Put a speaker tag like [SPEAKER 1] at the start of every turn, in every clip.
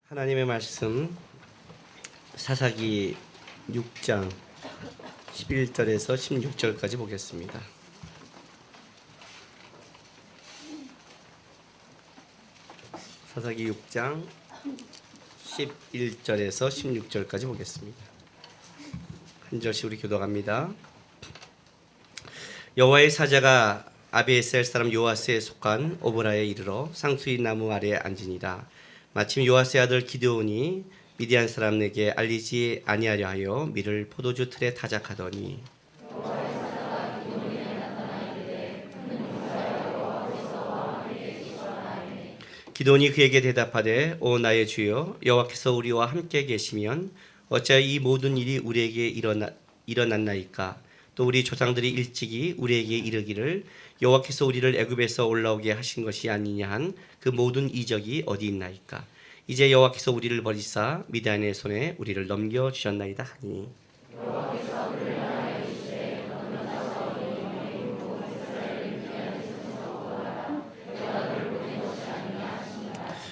[SPEAKER 1] 하나님의 말씀 사사기 6장 11절에서 16절까지 보겠습니다. 사사기 6장 11절에서 16절까지 보겠습니다. 한 절씩 우리 교독합니다. 여호와의 사자가 아비에셀 사람 요아스에 속한 오보라에 이르러 상수리 나무 아래에 앉으니라. 마침 요아스의 아들 기드온이 미디안 사람에게 알리지 아니하려 하여 밀을 포도주 틀에 타작하더니 기드온이 그에게 대답하되 오 나의 주여 여호와께서 우리와 함께 계시면 어찌하여 이 모든 일이 우리에게 일어났나이까. 또 우리 조상들이 일찍이 우리에게 이르기를 여호와께서 우리를 애굽에서 올라오게 하신 것이 아니냐 한 그 모든 이적이 어디 있나이까. 이제 여호와께서 우리를 버리사 미디안의 손에 우리를 넘겨 주셨나이다 하니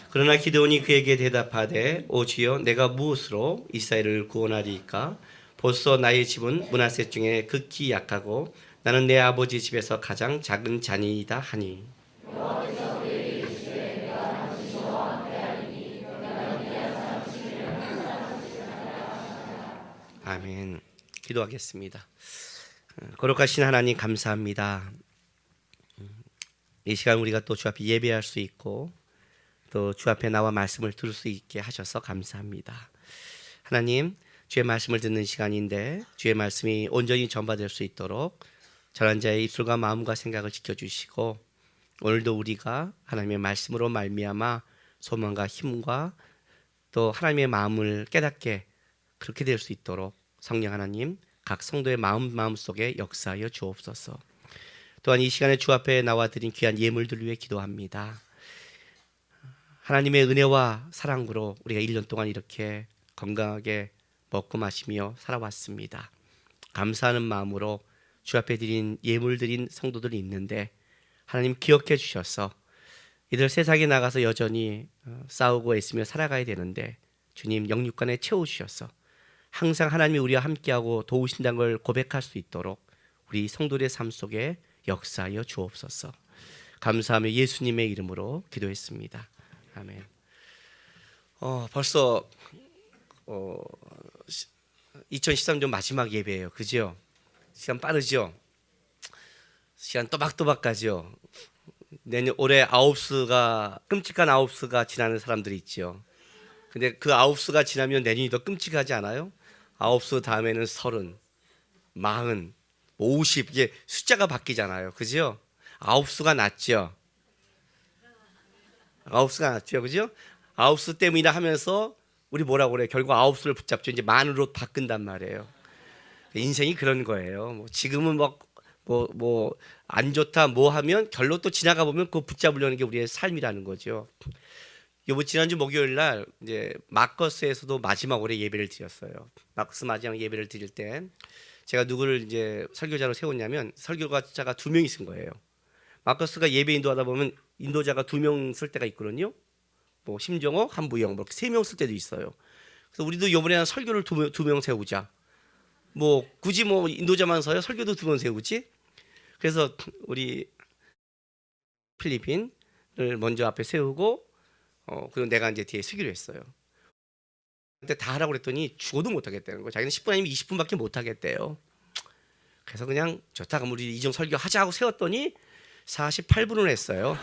[SPEAKER 1] 그러나 기드온이 그에게 대답하되 오 주여 내가 무엇으로 이스라엘을 구원하리이까. 벌써 나의 집은 므낫세 중에 극히 약하고 나는 내 아버지 집에서 가장 작은 자니이다 하니 아멘. 기도하겠습니다. 거룩하신 하나님 감사합니다. 이 시간 우리가 또 주 앞에 예배할 수 있고 또 주 앞에 나와 말씀을 들을 수 있게 하셔서 감사합니다. 하나님, 주의 말씀을 듣는 시간인데 주의 말씀이 온전히 전파될 수 있도록 전한 자의 입술과 마음과 생각을 지켜주시고 오늘도 우리가 하나님의 말씀으로 말미암아 소망과 힘과 또 하나님의 마음을 깨닫게 그렇게 될 수 있도록 성령 하나님 각 성도의 마음속에 역사하여 주옵소서. 또한 이 시간에 주 앞에 나와 드린 귀한 예물들 위해 기도합니다. 하나님의 은혜와 사랑으로 우리가 1년 동안 이렇게 건강하게 먹고 마시며 살아왔습니다. 감사하는 마음으로 주 앞에 드린 예물 드린 성도들이 있는데 하나님 기억해 주셔서 이들 세상에 나가서 여전히 싸우고 애쓰며 살아가야 되는데 주님 영육간에 채워주셔서 항상 하나님이 우리와 함께하고 도우신다는 걸 고백할 수 있도록 우리 성도들의 삶 속에 역사하여 주옵소서. 감사하며 예수님의 이름으로 기도했습니다. 아멘. 벌써 2013년 마지막 예배예요. 그죠? 시간 빠르죠? 시간 또박또박 가죠? 내년 올해 아홉수가 끔찍한 아홉수가 지나는 사람들이 있죠. 근데 그 아홉수가 지나면 내년이 더 끔찍하지 않아요? 아홉수 다음에는 30, 40, 50 이게 숫자가 바뀌잖아요. 그죠? 아홉수가 낫죠? 아홉수가 낫죠. 그죠? 아홉수 때문이라 하면서 우리 뭐라고 그래요? 결국 아홉수를 붙잡죠. 이제 만으로 바꾼단 말이에요. 인생이 그런 거예요. 뭐 지금은 뭐 안 좋다 뭐 하면 결론 또 지나가 보면 그거 붙잡으려는 게 우리의 삶이라는 거죠. 지난주 목요일 날 이제 마커스에서도 마지막 올해 예배를 드렸어요. 마커스 마지막 예배를 드릴 때 제가 누구를 이제 설교자로 세웠냐면 설교자가 2명 있은 거예요. 마커스가 예배 인도하다 보면 인도자가 2명 쓸 때가 있거든요. 뭐 심정호, 한부영 뭐 3명 쓸 때도 있어요. 그래서 우리도 이번에 설교를 2명 세우자. 뭐 굳이 뭐 인도자만 서요? 설교도 2명 세우지? 그래서 우리 필리핀을 먼저 앞에 세우고 그리고 내가 이제 뒤에 서기로 했어요. 근데 다 하라고 그랬더니 죽어도 못 하겠다는 거예요. 자기는 10분 아니면 20분밖에 못 하겠대요. 그래서 그냥 좋다 그럼 우리 이종 설교 하자 하고 세웠더니 48분을 했어요.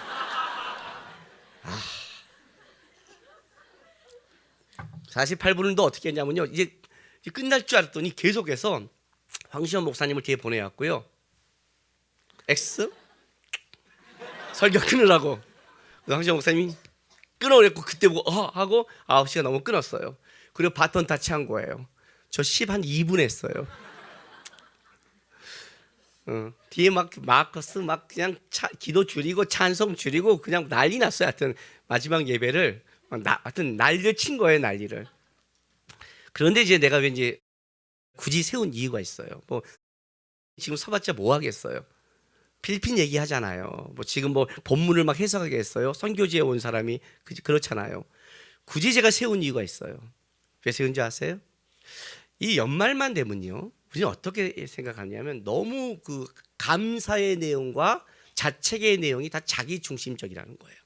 [SPEAKER 1] 48분은 또 어떻게 했냐면요. 이제 끝날 줄 알았더니 계속해서 황시현 목사님을 뒤에 보내왔고요. X 설교 끊으라고. 황시현 목사님이 끊어냈고 그때 보고 하고 9시가 넘으면 끊었어요. 그리고 바톤 타치한 거예요. 저 2분 했어요. 뒤에 막 마커스 막 그냥 기도 줄이고 찬송 줄이고 그냥 난리 났어요. 하여튼 마지막 예배를 하여튼 난리를 친 거예요. 난리를. 그런데 이제 내가 왠지 굳이 세운 이유가 있어요. 뭐 지금 서봤자 뭐 하겠어요. 필리핀 얘기하잖아요. 뭐 지금 뭐 본문을 막 해석하겠어요. 선교지에 온 사람이 그렇잖아요. 굳이 제가 세운 이유가 있어요. 왜 세운 줄 아세요? 이 연말만 되면요, 우리는 어떻게 생각하냐면 너무 그 감사의 내용과 자책의 내용이 다 자기 중심적이라는 거예요.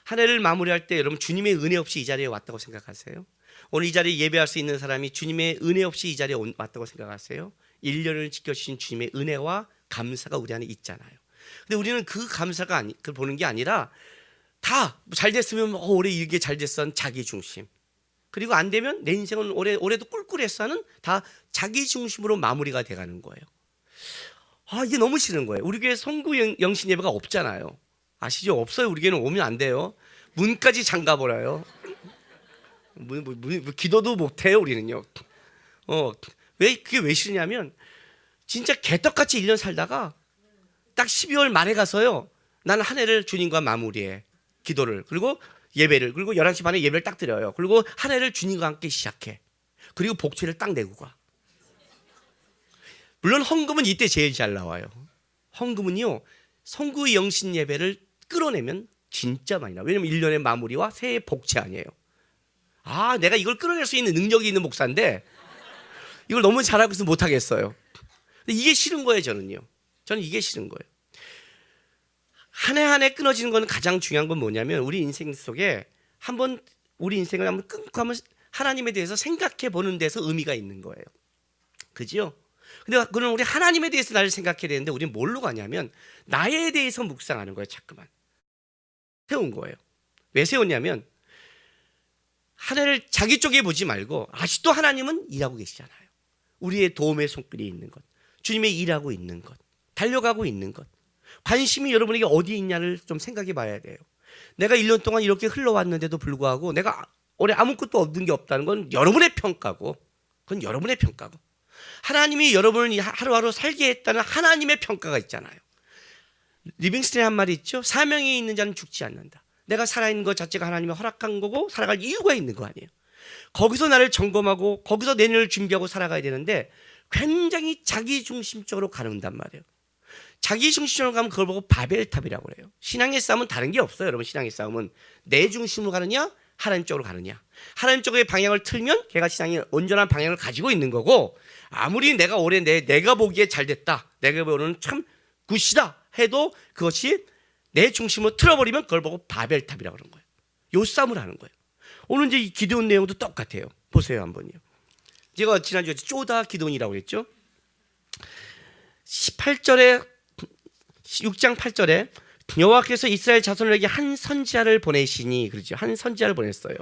[SPEAKER 1] 한 해를 마무리할 때 여러분 주님의 은혜 없이 이 자리에 왔다고 생각하세요? 오늘 이 자리에 예배할 수 있는 사람이 주님의 은혜 없이 이 자리에 왔다고 생각하세요? 1년을 지켜주신 주님의 은혜와 감사가 우리 안에 있잖아요. 근데 우리는 그 감사가 그걸 보는 게 아니라 다 잘 됐으면 올해 이게 잘 됐어 자기 중심, 그리고 안 되면 내 인생은 올해도 꿀꿀했어는 다 자기 중심으로 마무리가 돼가는 거예요. 이게 너무 싫은 거예요. 우리 교회 성구 영신 예배가 없잖아요. 아시죠? 없어요. 우리 교회는 오면 안 돼요. 문까지 잠가버려요. 기도도 못해요 우리는요. 그게 왜 싫냐면 진짜 개떡같이 1년 살다가 딱 12월 말에 가서요, 나는 한 해를 주님과 마무리해. 기도를, 그리고 예배를, 그리고 11시 반에 예배를 딱 드려요. 그리고 한 해를 주님과 함께 시작해. 그리고 복채를 딱 내고 가. 물론 헌금은 이때 제일 잘 나와요. 헌금은요, 성구 영신 예배를 끌어내면 진짜 많이 나와요. 왜냐면 1년의 마무리와 새해 복채 아니에요. 내가 이걸 끌어낼 수 있는 능력이 있는 목사인데 이걸 너무 잘하고 있어서 못하겠어요. 근데 이게 싫은 거예요. 저는 이게 싫은 거예요. 한 해 한 해 끊어지는 건 가장 중요한 건 뭐냐면 우리 인생 속에 우리 인생을 한번 끊고 한번 하나님에 대해서 생각해 보는 데서 의미가 있는 거예요. 그죠? 근데 그럼 우리 하나님에 대해서 나를 생각해야 되는데 우리는 뭘로 가냐면 나에 대해서 묵상하는 거예요. 자꾸만 세운 거예요. 왜 세웠냐면 한 해를 자기 쪽에 보지 말고 아직도 하나님은 일하고 계시잖아요. 우리의 도움의 손길이 있는 것, 주님의 일하고 있는 것, 달려가고 있는 것, 관심이 여러분에게 어디 있냐를 좀 생각해 봐야 돼요. 내가 1년 동안 이렇게 흘러왔는데도 불구하고 내가 올해 아무것도 얻은 게 없다는 건 여러분의 평가고, 그건 여러분의 평가고, 하나님이 여러분을 하루하루 살게 했다는 하나님의 평가가 있잖아요. 리빙스턴의 한 말이 있죠. 사명에 있는 자는 죽지 않는다. 내가 살아있는 것 자체가 하나님이 허락한 거고 살아갈 이유가 있는 거 아니에요. 거기서 나를 점검하고 거기서 내년을 준비하고 살아가야 되는데 굉장히 자기중심적으로 가는단 말이에요. 자기중심적으로 가면 그걸 보고 바벨탑이라고 그래요. 신앙의 싸움은 다른 게 없어요. 여러분, 신앙의 싸움은 내 중심으로 가느냐 하나님 쪽으로 가느냐. 하나님 쪽의 방향을 틀면 걔가 신앙의 온전한 방향을 가지고 있는 거고, 아무리 내가 올해 내가 보기에 잘 됐다, 내가 보기에는 참 굿이다 해도 그것이 내 중심으로 틀어버리면 그걸 보고 바벨탑이라고 그러는 거예요. 요 싸움을 하는 거예요. 오늘 이제 이 기도원 내용도 똑같아요. 보세요 한번요. 제가 지난주에 쪼다 기도원이라고 했죠. 18절에 6장 8절에 여호와께서 이스라엘 자손에게 한 선지자를 보내시니, 그렇죠. 한 선지자를 보냈어요.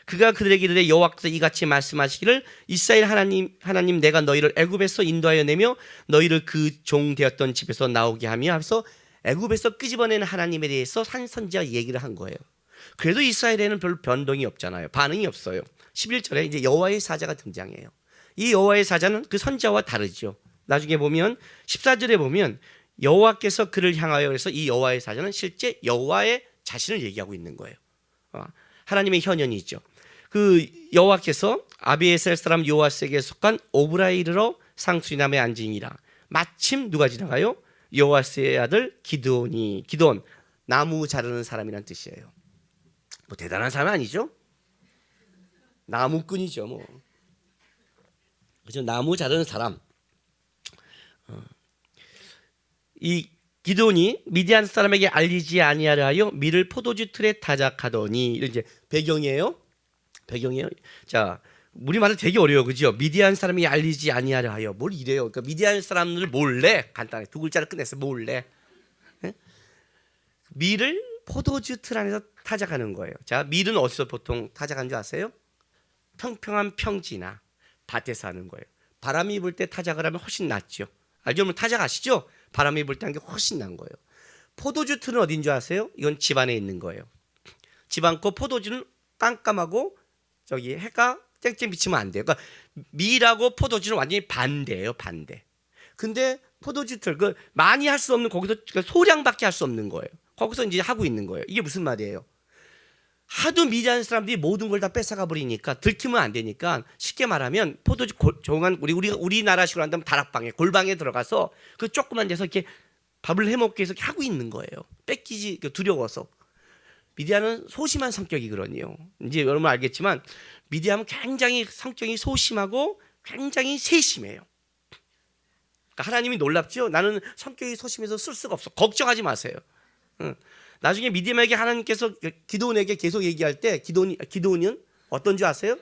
[SPEAKER 1] 그가 그들에게 이르되 여호와께서 이같이 말씀하시기를 이스라엘 하나님 내가 너희를 애굽에서 인도하여 내며 너희를 그 종 되었던 집에서 나오게 하며 하면서 애굽에서 끄집어내는 하나님에 대해서 한 선지자가 얘기를 한 거예요. 그래도 이스라엘에는 별 변동이 없잖아요. 반응이 없어요. 11절에 이제 여호와의 사자가 등장해요. 이 여호와의 사자는 그 선지자와 다르죠. 나중에 보면 14절에 보면 여호와께서 그를 향하여, 그래서 이 여호와의 사자는 실제 여호와의 자신을 얘기하고 있는 거예요. 하나님의 현현이죠. 그 여호와께서 아비에셀 사람 요아스에게 속한 오브라에 이르러 상수리남에 앉으니라. 마침 누가 지나가요? 요아스의 아들 기드온이. 기드온, 나무 자르는 사람이란 뜻이에요. 뭐 대단한 사람 아니죠? 나무꾼이죠 뭐. 그죠? 나무 자르는 사람. 이 기드온이 미디안 사람에게 알리지 아니하려 하여 밀을 포도주 틀에 타작하더니, 이제 배경이에요. 자, 우리말은 되게 어려워요, 그죠? 미디안 사람에게 알리지 아니하려 하여, 뭘 이래요? 그러니까 미디안 사람들 몰래, 간단하게 두 글자를 끝냈어요. 몰래. 네? 밀을 포도주 틀 안에서 타작하는 거예요. 자, 밀은 어디서 보통 타작하는 줄 아세요? 평평한 평지나 밭에서 하는 거예요. 바람이 불 때 타작을 하면 훨씬 낫죠. 알죠? 여러분 타작 아시죠? 바람이 불 때 한 게 훨씬 난 거예요. 포도주 틀은 어딘 줄 아세요? 이건 집 안에 있는 거예요. 집 안고 포도주는 깜깜하고 저기 해가 쨍쨍 비치면 안 돼요. 그러니까 밀하고 포도주는 완전히 반대예요, 반대. 근데 포도주 틀, 그 많이 할 수 없는, 거기서 소량밖에 할 수 없는 거예요. 거기서 이제 하고 있는 거예요. 이게 무슨 말이에요? 하도 미디안 사람들이 모든 걸 다 뺏어가 버리니까 들키면 안 되니까, 쉽게 말하면 포도주 조용한 우리나라식으로 한다면 다락방에, 골방에 들어가서 그 조그만 데서 이렇게 밥을 해 먹기 위해서 하고 있는 거예요. 뺏기지 두려워서. 미디안은 소심한 성격이거든요. 이제 여러분 알겠지만 미디안은 굉장히 성격이 소심하고 굉장히 세심해요. 그러니까 하나님이 놀랍죠. 나는 성격이 소심해서 쓸 수가 없어. 걱정하지 마세요. 나중에 미디안에게 하나님께서 기드온에게 계속 얘기할 때 기드온은 어떤 줄 아세요?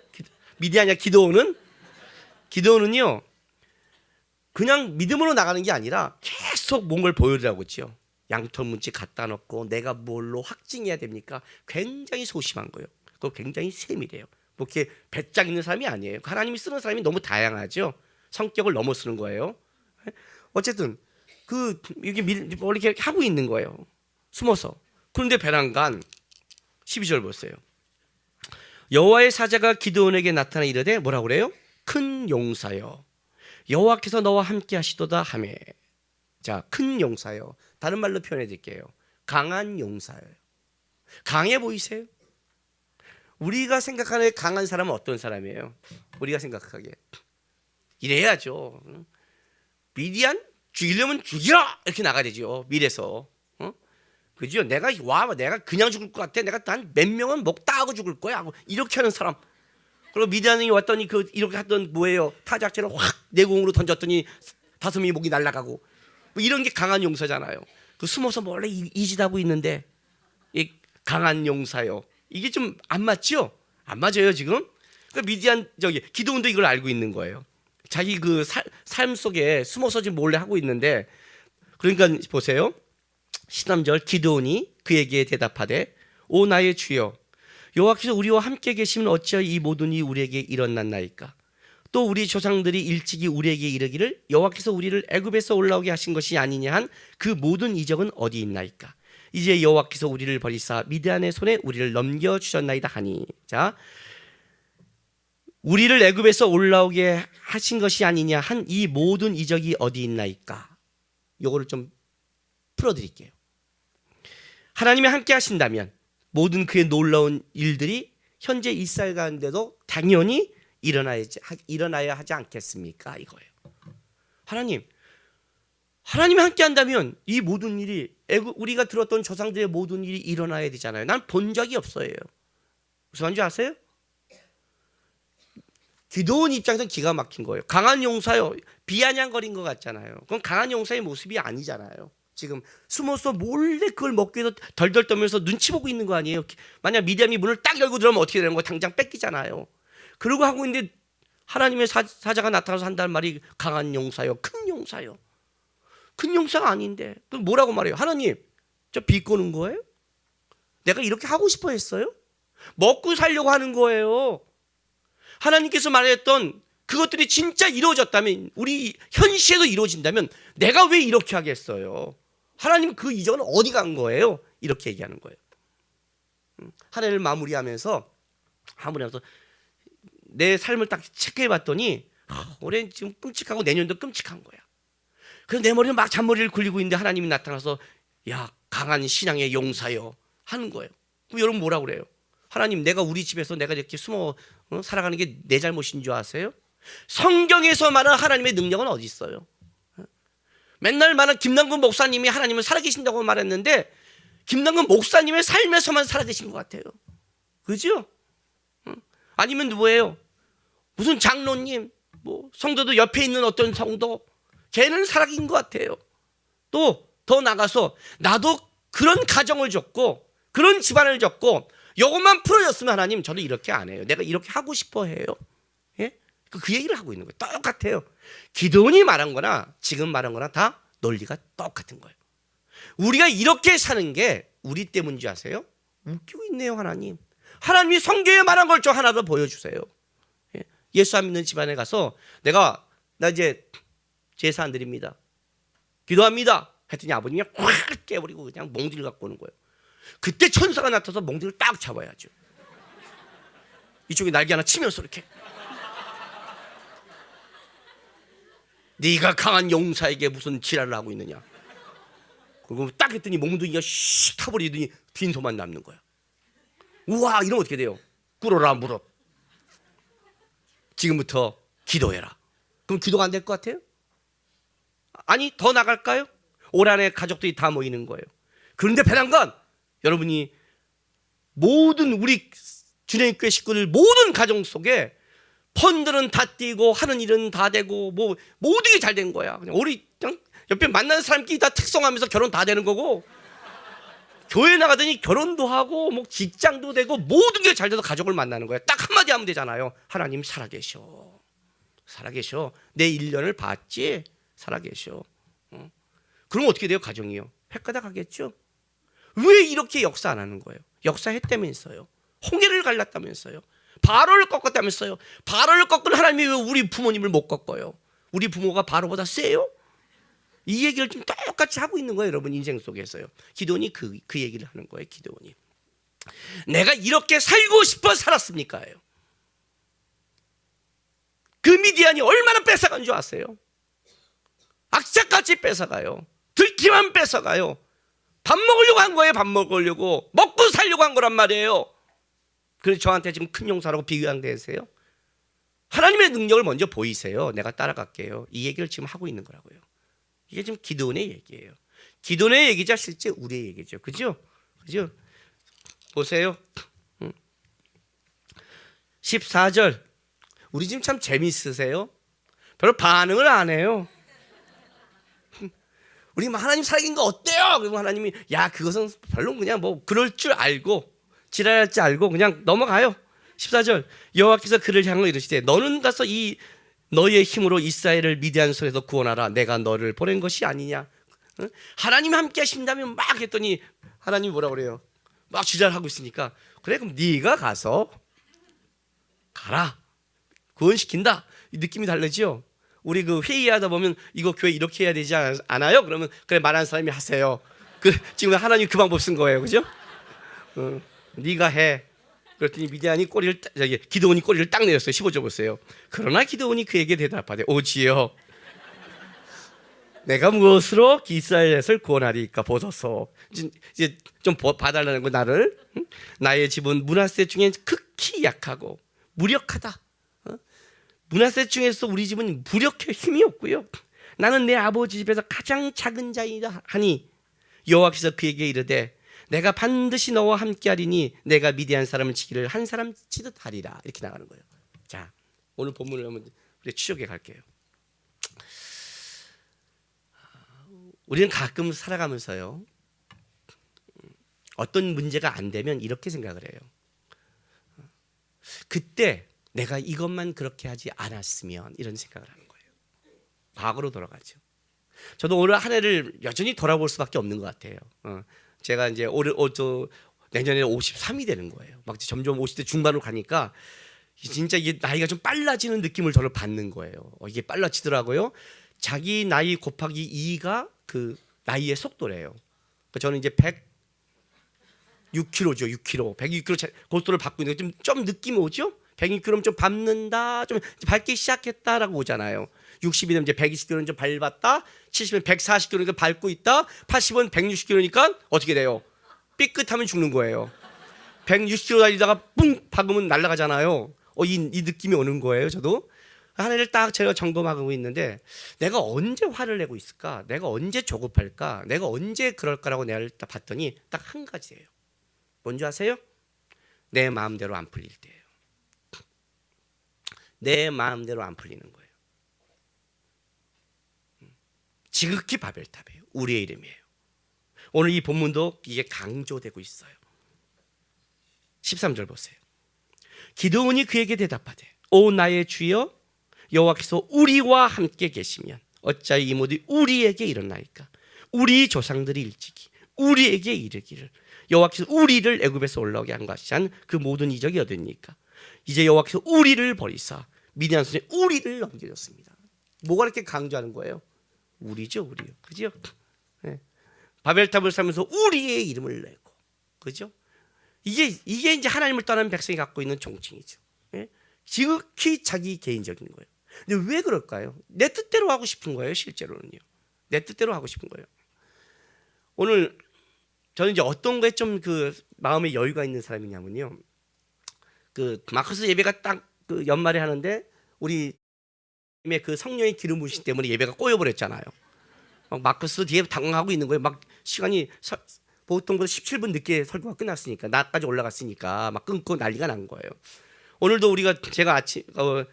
[SPEAKER 1] 미디안이야 기드온은요 그냥 믿음으로 나가는 게 아니라 계속 뭔가를 보여주라고 했죠. 양털문지 갖다 놓고 내가 뭘로 확증해야 됩니까? 굉장히 소심한 거예요. 그거 굉장히 세밀해요. 뭐 이렇게 배짱 있는 사람이 아니에요. 하나님이 쓰는 사람이 너무 다양하죠. 성격을 넘어서는 거예요. 어쨌든 이게 뭐 이렇게 하고 있는 거예요. 숨어서. 그런데 베란간 12절 보세요. 여호와의 사자가 기드온에게 나타나 이르되 뭐라고 그래요? 큰 용사여 여호와께서 너와 함께 하시도다 하매. 자, 큰 용사요. 다른 말로 표현해 드릴게요. 강한 용사예요. 강해 보이세요? 우리가 생각하는 강한 사람은 어떤 사람이에요? 우리가 생각하기에 이래야죠. 미디안 죽이려면 죽이라 이렇게 나가야 되죠. 밀에서. 그죠? 내가 그냥 죽을 것 같아. 내가 한 몇 명은 목 따고 죽을 거야 하고 이렇게 하는 사람. 그리고 미디안이 왔더니 이렇게 하던 뭐예요? 타작체를 확 내공으로 던졌더니 5명이 목이 날아가고 뭐 이런 게 강한 용사잖아요. 숨어서 몰래 이짓하고 있는데 이 강한 용사요. 이게 좀 안 맞죠? 안 맞아요 지금. 미디안 기드온도 이걸 알고 있는 거예요. 자기 삶 속에 숨어서 지금 몰래 하고 있는데 그러니까 보세요. 13절 기드온이 그에게 대답하되 오 나의 주여 여호와께서 우리와 함께 계시면 어찌하여 이 모든 일이 우리에게 일어났나이까. 또 우리 조상들이 일찍이 우리에게 이르기를 여호와께서 우리를 애굽에서 올라오게 하신 것이 아니냐 한 그 모든 이적은 어디 있나이까. 이제 여호와께서 우리를 버리사 미디안의 손에 우리를 넘겨주셨나이다 하니. 자, 우리를 애굽에서 올라오게 하신 것이 아니냐 한 이 모든 이적이 어디 있나이까. 요거를 좀 풀어드릴게요. 하나님이 함께 하신다면 모든 그의 놀라운 일들이 현재 이스라엘 가운데도 당연히 일어나야 하지 않겠습니까? 이거예요. 하나님이 함께 한다면 이 모든 일이 우리가 들었던 조상들의 모든 일이 일어나야 되잖아요. 난 본 적이 없어요. 무슨 말인지 아세요? 기드온 입장에서는 기가 막힌 거예요. 강한 용사요. 비아냥거린 것 같잖아요. 그건 강한 용사의 모습이 아니잖아요. 지금 숨어서 몰래 그걸 먹기 위해서 덜덜 떨면서 눈치 보고 있는 거 아니에요. 만약 미디안이 문을 딱 열고 들어오면 어떻게 되는 거예요? 당장 뺏기잖아요. 그러고 하고 있는데 하나님의 사자가 나타나서 한다는 말이 강한 용사요. 큰 용사요. 큰 용사가 아닌데 그럼 뭐라고 말해요? 하나님 저 비꼬는 거예요? 내가 이렇게 하고 싶어 했어요? 먹고 살려고 하는 거예요. 하나님께서 말했던 그것들이 진짜 이루어졌다면 우리 현시에도 이루어진다면 내가 왜 이렇게 하겠어요? 하나님은 그 이적은 어디 간 거예요? 이렇게 얘기하는 거예요. 하나님을 마무리하면서 내 삶을 딱 체크해 봤더니 올해 지금 끔찍하고 내년도 끔찍한 거야. 그래서 내 머리는 막 잔머리를 굴리고 있는데 하나님이 나타나서 야 강한 신앙의 용사여 하는 거예요. 그럼 여러분 뭐라고 그래요? 하나님 내가 우리 집에서 내가 이렇게 숨어 살아가는 게 내 잘못인 줄 아세요? 성경에서 말하는 하나님의 능력은 어디 있어요? 맨날 말하는 김남근 목사님이 하나님은 살아계신다고 말했는데 김남근 목사님의 삶에서만 살아계신 것 같아요. 그죠? 아니면 누구예요? 무슨 장로님, 뭐 성도도 옆에 있는 어떤 성도, 걔는 살아계신 것 같아요. 또 더 나가서 나도 그런 가정을 줬고 그런 집안을 줬고 이것만 풀어줬으면 하나님 저도 이렇게 안 해요. 내가 이렇게 하고 싶어 해요. 예? 그 얘기를 하고 있는 거예요. 똑같아요. 기드온이 말한 거나 지금 말한 거나 다 논리가 똑같은 거예요. 우리가 이렇게 사는 게 우리 때문인 줄 아세요? 웃기고 있네요. 하나님이 성경에 말한 걸 좀 하나 더 보여주세요. 예? 예수 안 믿는 집안에 가서 나 이제 제사 안 드립니다. 기도합니다. 했더니 아버님이 확 깨버리고 그냥 몽둥이를 갖고 오는 거예요. 그때 천사가 나타나서 몽둥이를 딱 잡아야죠. 이쪽에 날개 하나 치면서 이렇게 네가 강한 용사에게 무슨 지랄을 하고 있느냐. 그리고 딱 했더니 몽둥이가 씩 타버리더니 빈소만 남는 거야. 우와 이러면 어떻게 돼요? 꿇어라 무릎. 지금부터 기도해라. 그럼 기도가 안 될 것 같아요? 아니 더 나갈까요? 올 한해 가족들이 다 모이는 거예요. 그런데 배난 건 여러분이 모든 우리 주님교회 식구들 모든 가정 속에 펀드는 다 뛰고 하는 일은 다 되고 뭐 모든 게 잘 된 거야. 그냥 우리 그냥 옆에 만나는 사람끼리 다 특성하면서 결혼 다 되는 거고, 교회 나가더니 결혼도 하고 뭐 직장도 되고 모든 게 잘 돼서 가족을 만나는 거야. 딱 한마디 하면 되잖아요. 하나님 살아계셔. 살아계셔. 내 1년을 봤지? 살아계셔. 그럼 어떻게 돼요? 가정이요. 획가닥 하겠죠? 왜 이렇게 역사 안 하는 거예요? 역사했다면서요. 홍해를 갈랐다면서요. 바로를 꺾었다면서요. 바로를 꺾은 하나님이 왜 우리 부모님을 못 꺾어요? 우리 부모가 바로보다 세요? 이 얘기를 좀 똑같이 하고 있는 거예요, 여러분. 인생 속에서요. 기도원이 그 얘기를 하는 거예요. 기도원이 내가 이렇게 살고 싶어 살았습니까요? 그 미디안이 얼마나 뺏어간 줄 아세요? 악착같이 뺏어가요. 들키만 뺏어가요. 밥 먹으려고 한 거예요. 밥 먹으려고 먹고 살려고 한 거란 말이에요. 그래서 저한테 지금 큰 용사라고 비교한대세요. 하나님의 능력을 먼저 보이세요. 내가 따라갈게요. 이 얘기를 지금 하고 있는 거라고요. 이게 지금 기도원의 얘기예요. 기도원의 얘기자 실제 우리의 얘기죠. 그죠? 그죠? 보세요. 14절. 우리 지금 참 재미있으세요? 별로 반응을 안 해요. 우리 하나님 살긴 거 어때요? 그러면 하나님이 야 그것은 별로 그냥 뭐 그럴 줄 알고 지랄할 줄 알고 그냥 넘어가요. 14절. 여호와께서 그를 향하여 이르시되 너는 가서 이 너희의 힘으로 이스라엘을 미디안 손에서 구원하라. 내가 너를 보낸 것이 아니냐. 응? 하나님 함께 하신다면 막 했더니 하나님이 뭐라 그래요? 막 지랄하고 있으니까 그래 그럼 네가 가서 가라. 구원시킨다. 이 느낌이 다르죠? 우리 그 회의하다 보면 이거 교회 이렇게 해야 되지 않아요? 그러면 그래 말하는 사람이 하세요. 지금 하나님 그 방법 쓴 거예요. 그죠? 네가 해. 그랬더니 미디안이 기드온이 꼬리를 딱 내렸어요. 15절 보세요. 그러나 기드온이 그에게 대답하되 오지요. 내가 무엇으로 이스라엘을 구원하리까 보소서. 이제 좀 봐달라는 거 나를. 나의 집은 므낫세 중에 극히 약하고 무력하다. 므낫세 중에서 우리 집은 무력해 힘이 없고요. 나는 내 아버지 집에서 가장 작은 자이다 하니 여호와께서 그에게 이르되 내가 반드시 너와 함께하리니 내가 미디안 사람을 치기를 한 사람 치듯 하리라. 이렇게 나가는 거예요. 자, 오늘 본문을 한번 우리 추적해 갈게요. 우리는 가끔 살아가면서요 어떤 문제가 안 되면 이렇게 생각을 해요. 그때 내가 이것만 그렇게 하지 않았으면 이런 생각을 하는 거예요. 과거로 돌아가죠. 저도 오늘 한 해를 여전히 돌아볼 수밖에 없는 것 같아요. 제가 이제 내년에 53이 되는 거예요. 막 점점 50대 중반으로 가니까 진짜 이게 나이가 좀 빨라지는 느낌을 저를 받는 거예요. 이게 빨라지더라고요. 자기 나이 곱하기 2가 그 나이의 속도래요. 저는 이제 106kg죠. 6kg. 106kg 고속도로를 밟고 있는 게 좀 느낌이 오죠? 106kg면 좀 밟는다, 좀 밟기 시작했다라고 오잖아요. 60이면 이제 120km는 좀 밟았다, 70은 140km니까 밟고 있다, 80은 160km니까 어떻게 돼요? 삐끗하면 죽는 거예요. 160km 달리다가 뿡 박으면 날아가잖아요. 이 느낌이 오는 거예요. 저도 하나를 딱 제가 점검하고 있는데 내가 언제 화를 내고 있을까? 내가 언제 조급할까? 내가 언제 그럴까라고 내가 딱 봤더니 딱 한 가지예요. 뭔지 아세요? 내 마음대로 안 풀릴 때예요. 내 마음대로 안 풀리는 거예요. 지극히 바벨탑이에요. 우리의 이름이에요. 오늘 이 본문도 이게 강조되고 있어요. 13절 보세요. 기드온이 그에게 대답하되 오 나의 주여 여호와께서 우리와 함께 계시면 어찌하여 이 모든 우리에게 일어나니까 우리 조상들이 일찍이 우리에게 이르기를 여호와께서 우리를 애굽에서 올라오게 한 것이 한 그 모든 이적이 어디입니까? 이제 여호와께서 우리를 버리사 미디안 손에 우리를 넘겨줬습니다. 뭐가 이렇게 강조하는 거예요? 우리죠, 우리요. 그죠? 네. 바벨탑을 쌓으면서 우리의 이름을 내고, 그죠? 이게 이제 하나님을 떠난 백성이 갖고 있는 정칭이죠. 네? 지극히 자기 개인적인 거예요. 근데 왜 그럴까요? 내 뜻대로 하고 싶은 거예요, 실제로는요. 내 뜻대로 하고 싶은 거예요. 오늘 저는 이제 어떤 거에 좀 그 마음의 여유가 있는 사람이냐면요. 그 마커스 예배가 딱 그 연말에 하는데 우리 그 성령의 기름 부으심 때문에 예배가 꼬여버렸잖아요. 막 마커스 뒤에 당황하고 있는 거예요. 막 시간이 보통보다 17분 늦게 설교가 끝났으니까 나까지 올라갔으니까 막 끊고 난리가 난 거예요. 오늘도 우리가 제가 아침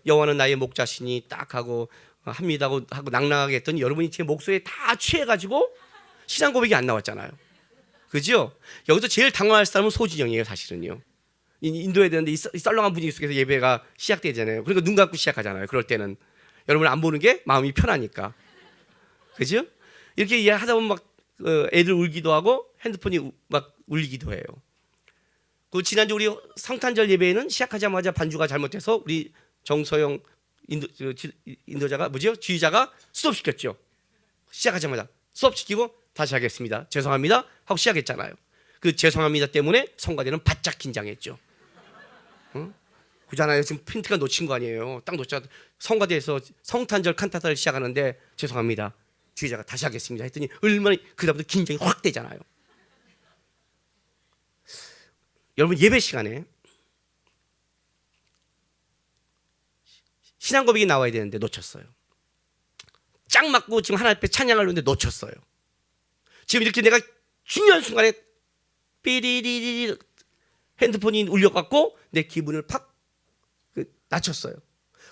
[SPEAKER 1] 여호와는 나의 목자시니 딱 하고 합니다 하고 낭낭하게 했더니 여러분이 제 목소리에 다 취해가지고 신앙 고백이 안 나왔잖아요. 그죠? 여기서 제일 당황할 사람은 소진영이에요, 사실은요. 인도해야 되는데 이 썰렁한 분위기 속에서 예배가 시작되잖아요. 그러니까 눈 감고 시작하잖아요. 그럴 때는 여러분 안 보는 게 마음이 편하니까. 그죠? 이렇게 하다 보면 막 애들 울기도 하고 핸드폰이 막 울리기도 해요. 그 지난주 우리 성탄절 예배에는 시작하자마자 반주가 잘못돼서 우리 정서영 인도자가 뭐죠? 지휘자가 수업시켰죠. 시작하자마자 수업시키고 다시 하겠습니다. 죄송합니다 하고 시작했잖아요. 그 죄송합니다 때문에 성가대는 바짝 긴장했죠. 응? 그잖아요. 지금 핀트가 놓친 거 아니에요. 딱 놓자 성가대에서 성탄절 칸타타를 시작하는데 죄송합니다. 지휘자가 다시 하겠습니다 했더니 얼마나 그다음부터 긴장이 확 되잖아요. 여러분 예배 시간에 신앙 고백이 나와야 되는데 놓쳤어요. 짝 맞고 지금 하나님 앞에 찬양하려는데 놓쳤어요. 지금 이렇게 내가 중요한 순간에 삐리리리 핸드폰이 울려갖고 내 기분을 팍 낮췄어요.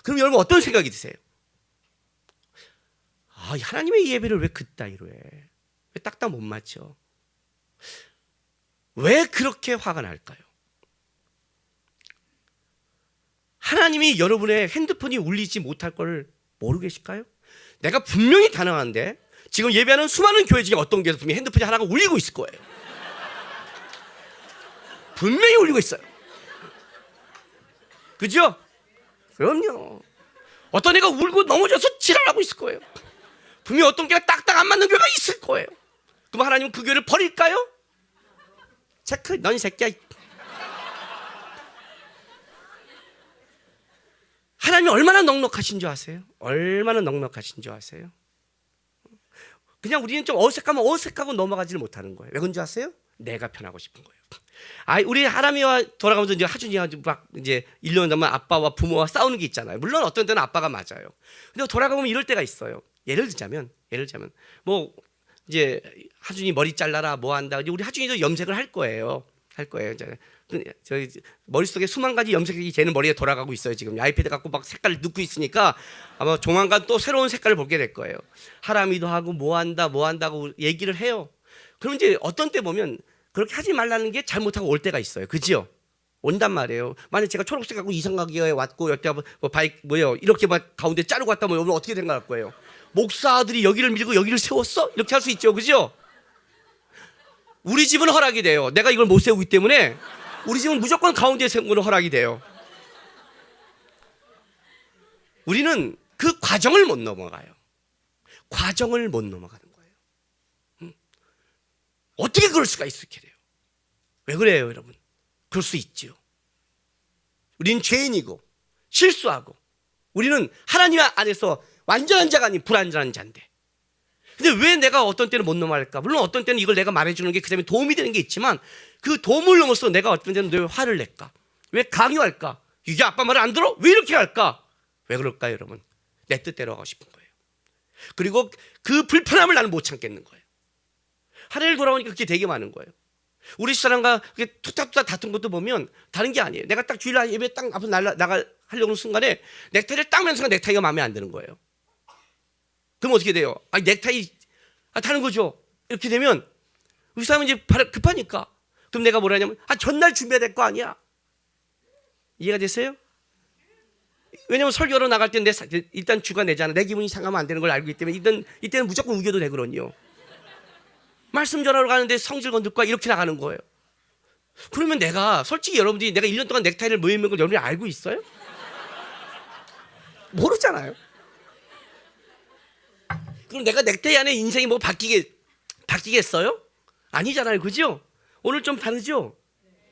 [SPEAKER 1] 그럼 여러분 어떤 생각이 드세요? 아, 하나님의 예배를 왜 그따위로 해? 왜 딱딱 못 맞춰? 왜 그렇게 화가 날까요? 하나님이 여러분의 핸드폰이 울리지 못할 걸 모르고 계실까요? 내가 분명히 가능한데 지금 예배하는 수많은 교회 중에 어떤 교회에서 분명히 핸드폰이 하나가 울리고 있을 거예요. 분명히 울리고 있어요. 그죠? 그럼요. 어떤 애가 울고 넘어져서 지랄하고 있을 거예요. 분명히 어떤 교회가 딱딱 안 맞는 교회가 있을 거예요. 그럼 하나님은 그 교회를 버릴까요? 체크, 넌 이 새끼야. 하나님이 얼마나 넉넉하신 줄 아세요? 얼마나 넉넉하신 줄 아세요? 그냥 우리는 좀 어색하면 어색하고 넘어가지를 못하는 거예요. 왜 그런지 아세요? 내가 편하고 싶은 거예요. 아, 우리 하람이와 돌아가면서 이제 하준이가 막 이제 1년 넘으면 아빠와 부모와 싸우는 게 있잖아요. 물론 어떤 때는 아빠가 맞아요. 근데 돌아가보면 이럴 때가 있어요. 예를 들자면 뭐 이제 하준이 머리 잘라라 뭐 한다. 우리 하준이도 염색을 할 거예요. 이제 저희 머릿속에 수만 가지 염색이 쟤는 머리에 돌아가고 있어요. 지금 아이패드 갖고 막 색깔을 넣고 있으니까 아마 조만간 또 새로운 색깔을 보게 될 거예요. 하람이도 하고 뭐 한다고 얘기를 해요. 그럼 이제 어떤 때 보면 그렇게 하지 말라는 게 잘못하고 올 때가 있어요. 그지요? 온단 말이에요. 만약 제가 초록색 갖고 이상하게 왔고 여태 뭐 바이크 뭐요 이렇게 막 가운데 자르고 왔다 뭐 여러분 어떻게 생각할 거예요? 목사들이 여기를 밀고 여기를 세웠어? 이렇게 할 수 있죠. 그죠? 우리 집은 허락이 돼요. 내가 이걸 못 세우기 때문에 우리 집은 무조건 가운데 세우는 걸 허락이 돼요. 우리는 그 과정을 못 넘어가요. 과정을 못 넘어가는 거예요. 어떻게 그럴 수가 있을게 돼요? 왜 그래요, 여러분? 그럴 수 있죠. 우리는 죄인이고 실수하고 우리는 하나님 안에서 완전한 자가 아닌 불완전한 자인데 근데 왜 내가 어떤 때는 못 넘어갈까? 물론 어떤 때는 이걸 내가 말해주는 게 그다음에 도움이 되는 게 있지만 그 도움을 넘어서 내가 어떤 때는 왜 화를 낼까? 왜 강요할까? 이게 아빠 말을 안 들어? 왜 이렇게 할까? 왜 그럴까요, 여러분? 내 뜻대로 하고 싶은 거예요. 그리고 그 불편함을 나는 못 참겠는 거예요. 하늘을 돌아오니까 그게 되게 많은 거예요. 우리 사람과 툭탁툭탁 다툰 것도 보면 다른 게 아니에요. 내가 딱 주일날 예배 딱 앞으로 하려는 순간에 넥타이를 딱 매는 순간 넥타이가 마음에 안 드는 거예요. 그럼 어떻게 돼요? 아, 넥타이 다른 거죠. 이렇게 되면 우리 사람은 이제 급하니까. 그럼 내가 뭐라 하냐면 전날 준비해야 될 거 아니야. 이해가 됐어요? 왜냐면 설교로 나갈 때 일단 주가 내잖아. 내 기분이 상하면 안 되는 걸 알고 있기 때문에 이때는 무조건 우겨도 되거든요. 말씀 전하러 가는데 성질 건들까 이렇게 나가는 거예요. 그러면 내가 솔직히 여러분들이 내가 1년 동안 넥타이를 모이는 걸 여러분이 알고 있어요? 모르잖아요. 그럼 내가 넥타이 안에 인생이 뭐 바뀌겠어요? 아니잖아요. 그죠? 오늘 좀 다르죠?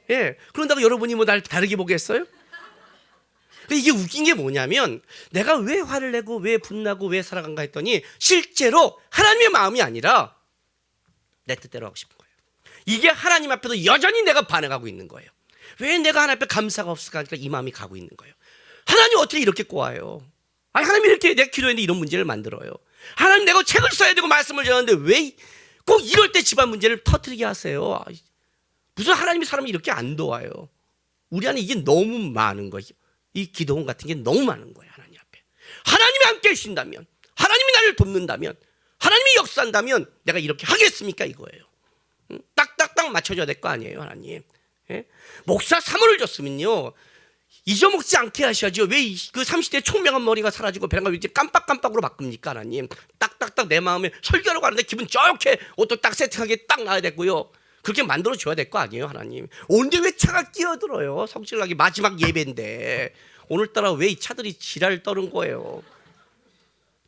[SPEAKER 1] 예. 그런다고 여러분이 뭐 날 다르게 보겠어요? 이게 웃긴 게 뭐냐면 내가 왜 화를 내고 왜 분나고 왜 살아간가 했더니 실제로 하나님의 마음이 아니라 내 뜻대로 하고 싶은 거예요. 이게 하나님 앞에도 여전히 내가 반응하고 있는 거예요. 왜 내가 하나님 앞에 감사가 없을까 하니까 이 마음이 가고 있는 거예요. 하나님 어떻게 이렇게 꼬아요? 아니 하나님이 이렇게 내 기도했는데 이런 문제를 만들어요. 하나님 내가 책을 써야 되고 말씀을 전하는데 왜 꼭 이럴 때 집안 문제를 터뜨리게 하세요. 무슨 하나님이 사람을 이렇게 안 도와요. 우리 안에 이게 너무 많은 거예요. 이 기도원 같은 게 너무 많은 거예요. 하나님 앞에. 하나님이 함께 하신다면, 하나님이 나를 돕는다면, 하나님이 역사한다면 내가 이렇게 하겠습니까 이거예요. 딱딱딱 맞춰줘야 될 거 아니에요. 하나님. 예? 목사 사모를 줬으면요 잊어먹지 않게 하셔야죠. 왜 그 30대 총명한 머리가 사라지고 배가 이제 깜빡깜빡으로 바꿉니까 하나님. 딱딱딱 내 마음에 설교하러 가는데 기분 좋게 옷도 딱 세팅하게 딱 놔야 되고요. 그렇게 만들어줘야 될 거 아니에요. 하나님. 오는데 왜 차가 끼어들어요. 성질나게 마지막 예배인데 오늘따라 왜 이 차들이 지랄 떠는 거예요.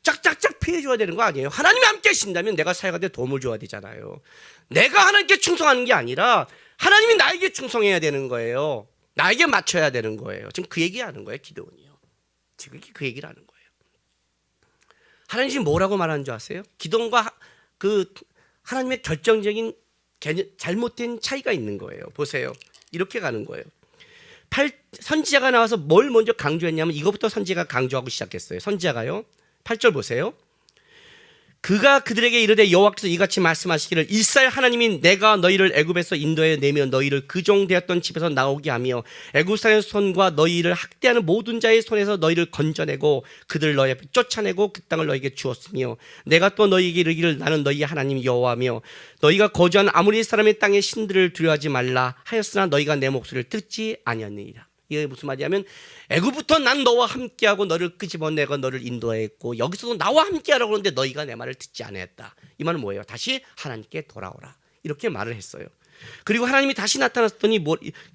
[SPEAKER 1] 짝짝짝 피해줘야 되는 거 아니에요. 하나님이 함께 하신다면 내가 사역하는데 도움을 줘야 되잖아요. 내가 하나님께 충성하는 게 아니라 하나님이 나에게 충성해야 되는 거예요. 나에게 맞춰야 되는 거예요. 지금 그 얘기하는 거예요. 기도원이요. 지금 그 얘기를 하는 거예요. 하나님 지금 뭐라고 말하는 줄 아세요? 기도원과 그 하나님의 결정적인 잘못된 차이가 있는 거예요. 보세요. 이렇게 가는 거예요. 선지자가 나와서 뭘 먼저 강조했냐면 이것부터 선지자가 강조하고 시작했어요. 선지자가요. 8절 보세요. 그가 그들에게 이르되 여호와께서 이같이 말씀하시기를 이스라엘 하나님인 내가 너희를 애굽에서 인도해 내며 너희를 그종되었던 집에서 나오게 하며 애굽 사람의 손과 너희를 학대하는 모든 자의 손에서 너희를 건져내고 그들 너희 앞에 쫓아내고 그 땅을 너희에게 주었으며 내가 또 너희에게 이르기를 나는 너희 하나님 여호와며 너희가 거주한 아모리 사람의 땅의 신들을 두려워하지 말라 하였으나 너희가 내 목소리를 듣지 아니하느니라. 이게 무슨 말이냐면 애굽부터 난 너와 함께하고 너를 끄집어내고 너를 인도했고 여기서도 나와 함께하라고 하는데 너희가 내 말을 듣지 않았다. 이 말은 뭐예요? 다시 하나님께 돌아오라. 이렇게 말을 했어요. 그리고 하나님이 다시 나타났더니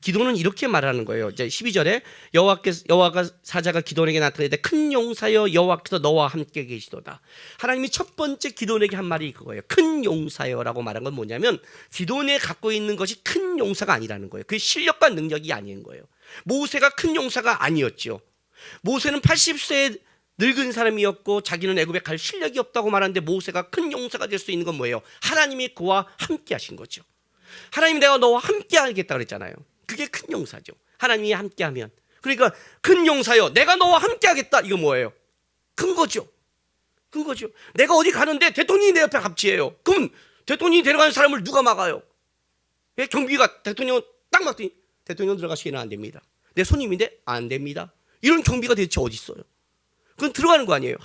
[SPEAKER 1] 기도는 이렇게 말하는 거예요. 이제 12절에 여호와가 사자가 기도원에게 나타내되 큰 용사여 여호와께서 너와 함께 계시도다. 하나님이 첫 번째 기도원에게 한 말이 그거예요. 큰 용사여라고 말한 건 뭐냐면 기도원에 갖고 있는 것이 큰 용사가 아니라는 거예요. 그 실력과 능력이 아닌 거예요. 모세가 큰 용사가 아니었죠. 모세는 80세에 늙은 사람이었고 자기는 애굽에 갈 실력이 없다고 말하는데 모세가 큰 용사가 될 수 있는 건 뭐예요? 하나님이 그와 함께 하신 거죠. 하나님이 내가 너와 함께 하겠다 그랬잖아요. 그게 큰 용사죠. 하나님이 함께 하면. 그러니까 큰 용사여 내가 너와 함께 하겠다. 이거 뭐예요? 큰 거죠. 큰 거죠. 내가 어디 가는데 대통령이 내 옆에 갑지예요. 그럼 대통령이 데려가는 사람을 누가 막아요? 예? 경비가 대통령 딱 막더니 대통령 들어가시기는 안 됩니다. 내 손님인데 안 됩니다. 이런 경비가 대체 어디 있어요? 그건 들어가는 거 아니에요.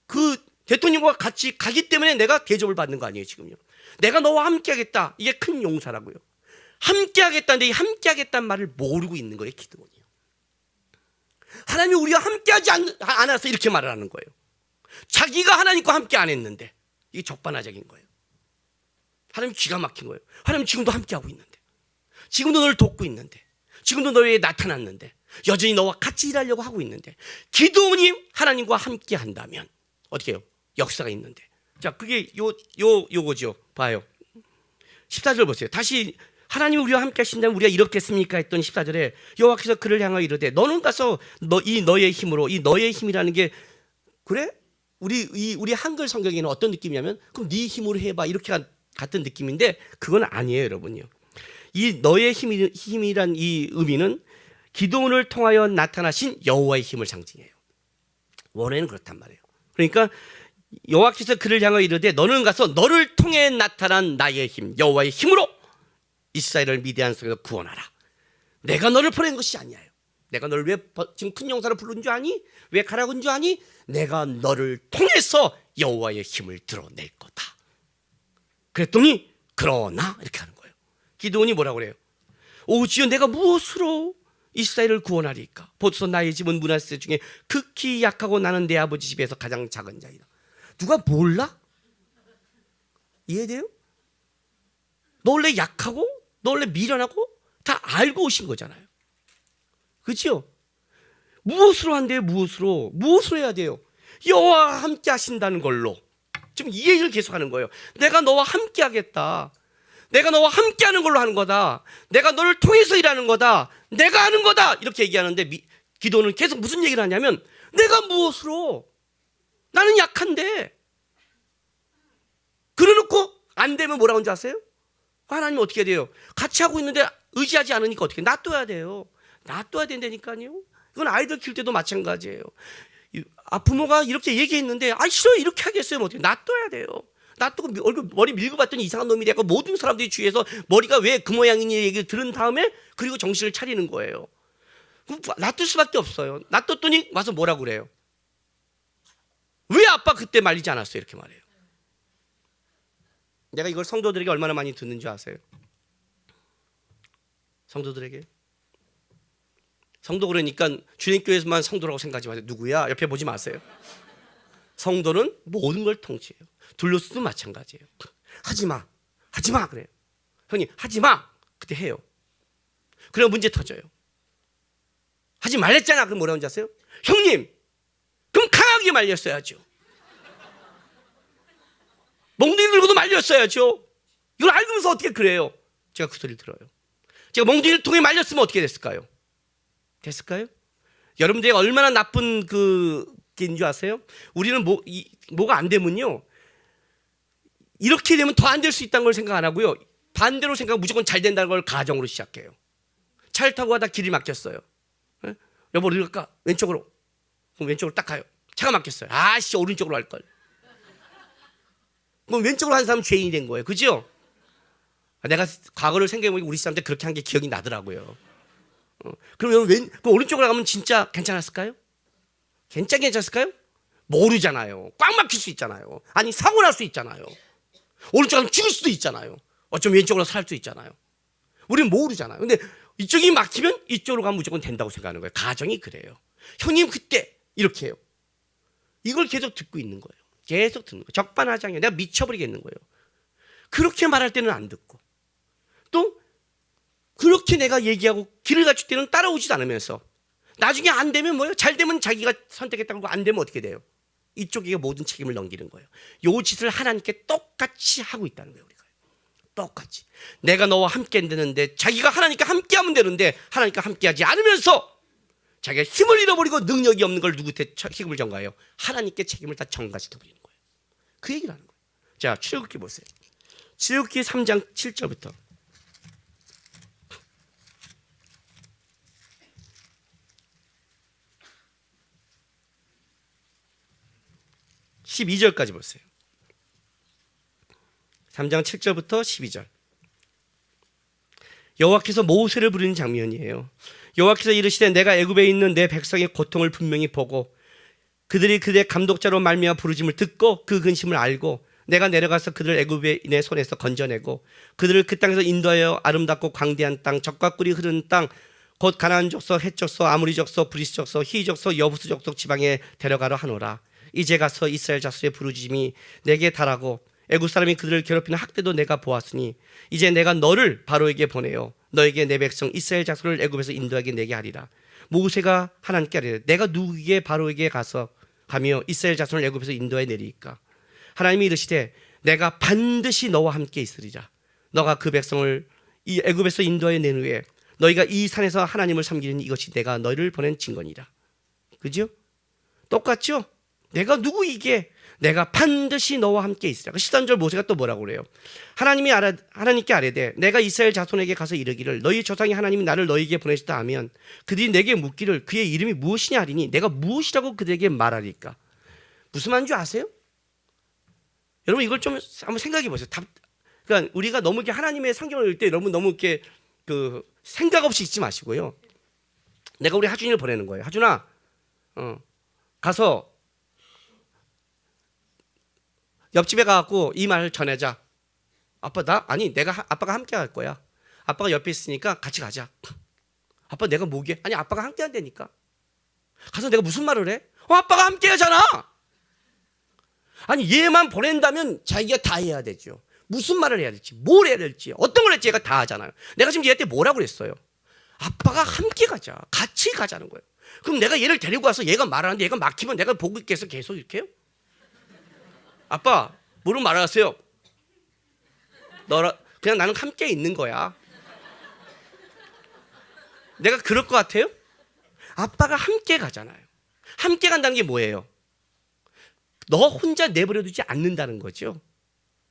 [SPEAKER 1] 그 대통령과 같이 가기 때문에 내가 대접을 받는 거 아니에요. 지금요. 내가 너와 함께 하겠다. 이게 큰 용사라고요. 함께 하겠다는데 이 함께 하겠다는 말을 모르고 있는 거예요. 기도원이요. 하나님이 우리가 함께 하지 않아서 이렇게 말을 하는 거예요. 자기가 하나님과 함께 안 했는데 이게 적반하장인 거예요. 하나님 기가 막힌 거예요. 하나님 지금도 함께 하고 있는데 지금도 너를 돕고 있는데 지금도 너에게 나타났는데 여전히 너와 같이 일하려고 하고 있는데 기도원이 하나님과 함께 한다면 어떻게 해요? 역사가 있는데 자 그게 요거죠. 봐요. 14절 보세요. 다시 하나님 우리와 함께 하신다면 우리가 이렇겠습니까? 했더니 14절에 여호와께서 그를 향하여 이르되 너는 가서 너의 힘으로 이 너의 힘이라는 게 그래? 우리 한글 성경에는 어떤 느낌이냐면 그럼 네 힘으로 해봐 이렇게 같은 느낌인데 그건 아니에요 여러분요. 이 너의 힘이란 이 의미는 기도원을 통하여 나타나신 여호와의 힘을 상징해요. 원래는 그렇단 말이에요. 그러니까 여호와께서 그를 향하여 이르되 너는 가서 너를 통해 나타난 나의 힘 여호와의 힘으로 이스라엘을 미디안 속에서 구원하라. 내가 너를 보낸 것이 아니에요. 내가 너를 왜 지금 큰 용사로 부른 줄 아니? 왜 가라고 한 줄 아니? 내가 너를 통해서 여호와의 힘을 드러낼 거다. 그랬더니 그러나 이렇게 하는 거예요. 기도원이 뭐라고 그래요? 오지요 내가 무엇으로 이스라엘을 구원하리까? 보소서 나의 집은 므낫세 중에 극히 약하고 나는 내 아버지 집에서 가장 작은 자이다. 누가 몰라? 이해돼요? 너 원래 약하고 너 원래 미련하고 다 알고 오신 거잖아요. 그렇죠? 무엇으로 한대요? 무엇으로 해야 돼요? 여호와와 함께 하신다는 걸로. 지금 이 얘기를 계속하는 거예요. 내가 너와 함께 하겠다. 내가 너와 함께 하는 걸로 하는 거다. 내가 너를 통해서 일하는 거다. 내가 하는 거다. 이렇게 얘기하는데 기도는 계속 무슨 얘기를 하냐면 내가 무엇으로? 나는 약한데. 그래놓고 안 되면 뭐라고 하는지 아세요? 하나님 어떻게 돼요? 같이 하고 있는데 의지하지 않으니까 어떻게 놔둬야 돼요. 놔둬야 된다니까요. 이건 아이들 키울 때도 마찬가지예요. 부모가 이렇게 얘기했는데 싫어요 이렇게 하겠어요. 어떻게 놔둬야 돼요. 놔두고 얼굴 머리 밀고 봤더니 이상한 놈이 되고 모든 사람들이 주위에서 머리가 왜 그 모양이니 얘기를 들은 다음에 그리고 정신을 차리는 거예요. 놔둘 수밖에 없어요. 놔뒀더니 와서 뭐라고 그래요? 왜 아빠 그때 말리지 않았어요? 이렇게 말해요. 내가 이걸 성도들에게 얼마나 많이 듣는 줄 아세요? 성도들에게. 성도 그러니까 주님교회에서만 성도라고 생각하지 마세요. 누구야? 옆에 보지 마세요. 성도는 모든 걸 통치해요. 둘로스도 마찬가지예요. 하지마, 하지마 그래요. 형님 하지마. 그때 해요. 그러면 문제 터져요. 하지 말랬잖아. 그럼 뭐라고 하세요? 형님 그럼 강하게 말렸어야죠. 멍둥이 들고도 말렸어야죠. 이걸 알면서 어떻게 그래요? 제가 그 소리를 들어요. 제가 멍둥이를 통해 말렸으면 어떻게 됐을까요? 여러분들이 얼마나 나쁜 그인 줄 아세요? 우리는 뭐가 안 되면요, 이렇게 되면 더 안 될 수 있다는 걸 생각 안 하고요, 반대로 생각하면 무조건 잘 된다는 걸 가정으로 시작해요. 차를 타고 가다 길이 막혔어요. 여보 어디로 갈까? 왼쪽으로. 그럼 왼쪽으로 딱 가요. 차가 막혔어요. 아씨 오른쪽으로 갈 걸. 그럼 왼쪽으로 한 사람은 죄인이 된 거예요. 그죠? 내가 과거를 생각해보니까 우리 사람들 그렇게 한 게 기억이 나더라고요. 그럼 여러분 그럼 오른쪽으로 가면 진짜 괜찮았을까요? 괜찮았을까요? 모르잖아요. 꽉 막힐 수 있잖아요. 아니 사고 날 수 있잖아요. 오른쪽으로 가면 죽을 수도 있잖아요. 어쩌면 왼쪽으로 살 수도 있잖아요. 우리는 모르잖아요. 근데 이쪽이 막히면 이쪽으로 가면 무조건 된다고 생각하는 거예요. 가정이 그래요. 형님 그때 이렇게 해요. 이걸 계속 듣고 있는 거예요. 계속 듣는 거예요. 적반하장이에요. 내가 미쳐버리겠는 거예요. 그렇게 말할 때는 안 듣고, 또 그렇게 내가 얘기하고 길을 갖출 때는 따라오지도 않으면서, 나중에 안 되면 뭐예요? 잘 되면 자기가 선택했다고, 안 되면 어떻게 돼요? 이쪽에게 모든 책임을 넘기는 거예요. 요 짓을 하나님께 똑같이 하고 있다는 거예요. 우리가 똑같이. 내가 너와 함께 되는데, 자기가 하나님께 함께하면 되는데 하나님과 함께하지 않으면서 자기가 힘을 잃어버리고 능력이 없는 걸 누구한테 책임을 전가해요? 하나님께 책임을 다 전가시켜버리는 거예요. 그 얘기를 하는 거예요. 자, 출애굽기 보세요. 출애굽기 3장 7절부터 12절까지 보세요. 3장 7절부터 12절. 여호와께서 모세를 부르는 장면이에요. 여호와께서 이르시되 내가 애굽에 있는 내 백성의 고통을 분명히 보고 그들이 그의 감독자로 말미암아 부르짐을 듣고 그 근심을 알고 내가 내려가서 그들을 애굽인의 손에서 건져내고 그들을 그 땅에서 인도하여 아름답고 광대한 땅, 젖과 꿀이 흐르는 땅, 곧 가나안 족속, 헷 족속, 아모리 족속, 브리스 족속, 히 족속, 여부스 족속 지방에 데려가려 하노라. 이제 가서 이스라엘 자손의 부르짖음이 내게 달하고 애굽 사람이 그들을 괴롭히는 학대도 내가 보았으니 이제 내가 너를 바로에게 보내어 너에게 내 백성 이스라엘 자손을 애굽에서 인도하게 내게 하리라. 모세가 하나님께 아뢰되 내가 누구에게 바로에게 가며 이스라엘 자손을 애굽에서 인도해 내리까? 하나님이 이르시되 내가 반드시 너와 함께 있으리라. 너가 그 백성을 이 애굽에서 인도해 낸 후에 너희가 이 산에서 하나님을 섬기는 이것이 내가 너희를 보낸 증거니라. 그죠? 똑같죠? 내가 누구이게? 내가 반드시 너와 함께 있으리라. 13절 모세가 또 뭐라고 그래요? 하나님께 아뢰되 내가 이스라엘 자손에게 가서 이르기를 너희 조상이 하나님이 나를 너희에게 보내셨다 하면 그들이 내게 묻기를 그의 이름이 무엇이냐 하리니 내가 무엇이라고 그들에게 말하리까? 무슨 말인 줄 아세요? 여러분 이걸 좀 한번 생각해 보세요. 그러니까 우리가 너무 이렇게 하나님의 성경을 읽을 때 여러분 너무 이렇게 생각 없이 읽지 마시고요. 내가 우리 하준이를 보내는 거예요. 하준아, 가서 옆집에 가갖고 이 말을 전해자. 아빠 아빠가 함께 할 거야. 아빠가 옆에 있으니까 같이 가자. 아빠 내가 뭐게? 아니 아빠가 함께 한다니까. 가서 내가 무슨 말을 해? 아빠가 함께 하잖아. 아니 얘만 보낸다면 자기가 다 해야 되죠. 무슨 말을 해야 될지, 뭘 해야 될지, 어떤 걸 할지 얘가 다 하잖아요. 내가 지금 얘한테 뭐라고 그랬어요? 아빠가 함께 가자. 같이 가자는 거예요. 그럼 내가 얘를 데리고 와서 얘가 말하는데 얘가 막히면 내가 보고 있겠어? 계속 이렇게 해요? 아빠 뭐로 말하세요? 그냥 나는 함께 있는 거야. 내가 그럴 것 같아요? 아빠가 함께 가잖아요. 함께 간다는 게 뭐예요? 너 혼자 내버려 두지 않는다는 거죠.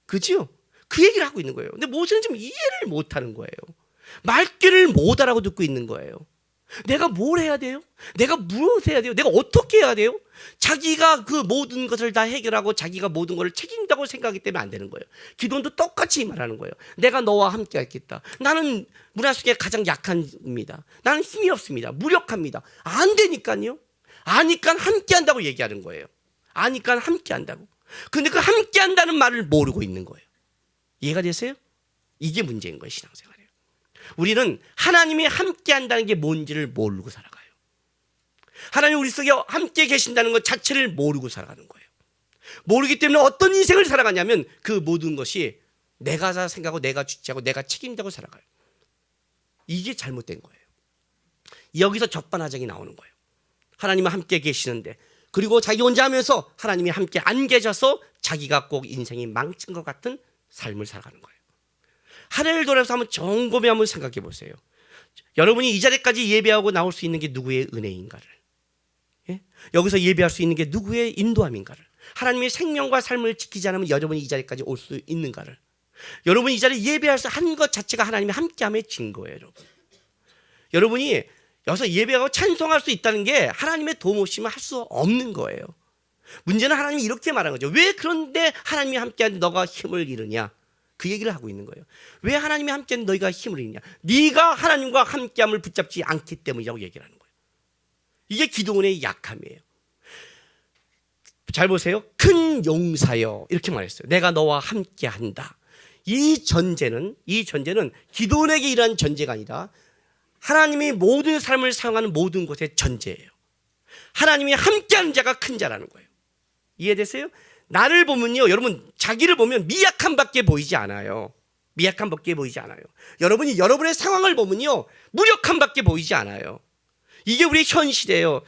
[SPEAKER 1] 그죠? 그 얘기를 하고 있는 거예요. 근데 모세는 좀 이해를 못하는 거예요. 말귀를 못 알아고 듣고 있는 거예요. 내가 뭘 해야 돼요? 내가 무엇 해야 돼요? 내가 어떻게 해야 돼요? 자기가 그 모든 것을 다 해결하고 자기가 모든 것을 책임진다고 생각하기 때문에 안 되는 거예요. 기도원도 똑같이 말하는 거예요. 내가 너와 함께 하겠다. 나는 문화 속에 가장 약합니다. 나는 힘이 없습니다. 무력합니다. 안 되니까요. 아니까 함께 한다고 얘기하는 거예요. 아니까 함께 한다고. 근데 그 함께 한다는 말을 모르고 있는 거예요. 이해가 되세요? 이게 문제인 거예요, 신앙생활에. 우리는 하나님이 함께 한다는 게 뭔지를 모르고 살아가요. 하나님 우리 속에 함께 계신다는 것 자체를 모르고 살아가는 거예요. 모르기 때문에 어떤 인생을 살아가냐면 그 모든 것이 내가 생각하고 내가 주체하고 내가 책임지고 살아가요. 이게 잘못된 거예요. 여기서 적반하장이 나오는 거예요. 하나님은 함께 계시는데 그리고 자기 혼자 하면서 하나님이 함께 안 계셔서 자기가 꼭 인생이 망친 것 같은 삶을 살아가는 거예요. 하늘을 돌아서 한번 점검해 한번 생각해 보세요. 여러분이 이 자리까지 예배하고 나올 수 있는 게 누구의 은혜인가를, 예? 여기서 예배할 수 있는 게 누구의 인도함인가를, 하나님의 생명과 삶을 지키지 않으면 여러분이 이 자리까지 올 수 있는가를, 여러분이 이 자리에 예배할 수 한 것 자체가 하나님의 함께함의 증거예요. 여러분이 여기서 예배하고 찬송할 수 있다는 게 하나님의 도움 없이는 할 수 없는 거예요. 문제는 하나님이 이렇게 말하는 거죠. 왜 그런데 하나님이 함께하는데 너가 힘을 잃으냐? 그 얘기를 하고 있는 거예요. 왜 하나님이 함께하는데 너희가 힘을 잃냐? 네가 하나님과 함께함을 붙잡지 않기 때문이라고 얘기를 하는 거예요. 이게 기도원의 약함이에요. 잘 보세요. 큰 용사여 이렇게 말했어요. 내가 너와 함께한다. 이 전제는 기도원에게 일어난 전제가 아니라 하나님이 모든 삶을 사용하는 모든 것의 전제예요. 하나님이 함께하는 자가 큰 자라는 거예요. 이해되세요? 나를 보면요, 여러분 자기를 보면 미약함밖에 보이지 않아요. 미약함밖에 보이지 않아요. 여러분이 여러분의 상황을 보면요, 무력함밖에 보이지 않아요. 이게 우리의 현실이에요.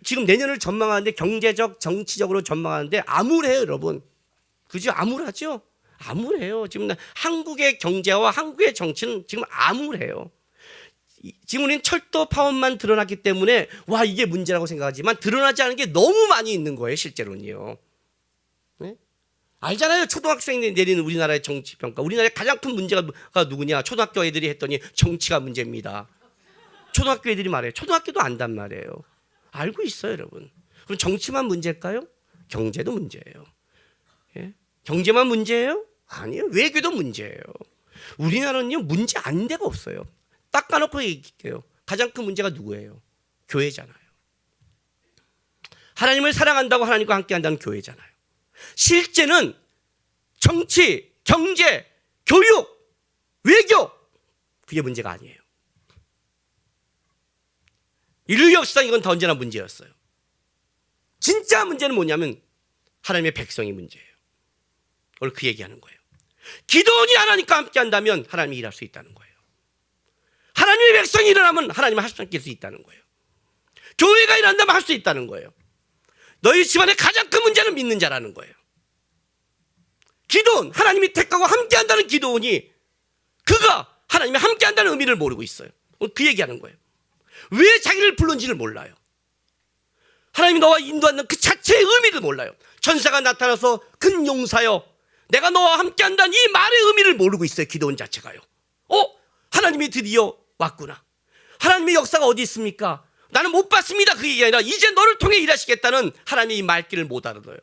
[SPEAKER 1] 지금 내년을 전망하는데 경제적, 정치적으로 전망하는데 암울해요, 여러분. 그죠? 암울하죠? 암울해요. 지금 한국의 경제와 한국의 정치는 지금 암울해요. 지금 우리는 철도 파업만 드러났기 때문에 와 이게 문제라고 생각하지만 드러나지 않은 게 너무 많이 있는 거예요, 실제로는요. 네? 알잖아요. 초등학생들이 내리는 우리나라의 정치평가. 우리나라의 가장 큰 문제가 누구냐? 초등학교 애들이 했더니 정치가 문제입니다. 초등학교 애들이 말해요. 초등학교도 안단 말이에요. 알고 있어요, 여러분. 그럼 정치만 문제일까요? 경제도 문제예요. 예? 경제만 문제예요? 아니에요. 외교도 문제예요. 우리나라는요, 문제 안 데가 없어요. 딱 까놓고 얘기할게요. 가장 큰 문제가 누구예요? 교회잖아요. 하나님을 사랑한다고 하나님과 함께 한다는 교회잖아요. 실제는 정치, 경제, 교육, 외교 그게 문제가 아니에요. 인류 역사상 이건 더 언제나 문제였어요. 진짜 문제는 뭐냐면 하나님의 백성이 문제예요. 오늘 그 얘기하는 거예요. 기도원이 하나님과 함께 한다면 하나님이 일할 수 있다는 거예요. 하나님의 백성이 일어나면 하나님은 할수 있다는 거예요. 교회가 일어난다면 할 수 있다는 거예요. 너희 집안의 가장 큰 문제는 믿는 자라는 거예요. 기도원, 하나님이 택하고 함께한다는 기도원이 그가 하나님이 함께한다는 의미를 모르고 있어요. 오늘 그 얘기하는 거예요. 왜 자기를 불렀는지를 몰라요. 하나님이 너와 인도하는 그 자체의 의미를 몰라요. 천사가 나타나서 큰 용사여 내가 너와 함께한다는 이 말의 의미를 모르고 있어요. 기도원 자체가요. 하나님이 드디어 왔구나. 하나님의 역사가 어디 있습니까? 나는 못 봤습니다. 그 얘기 아니라 이제 너를 통해 일하시겠다는 하나님의 이 말귀를 못 알아들어요.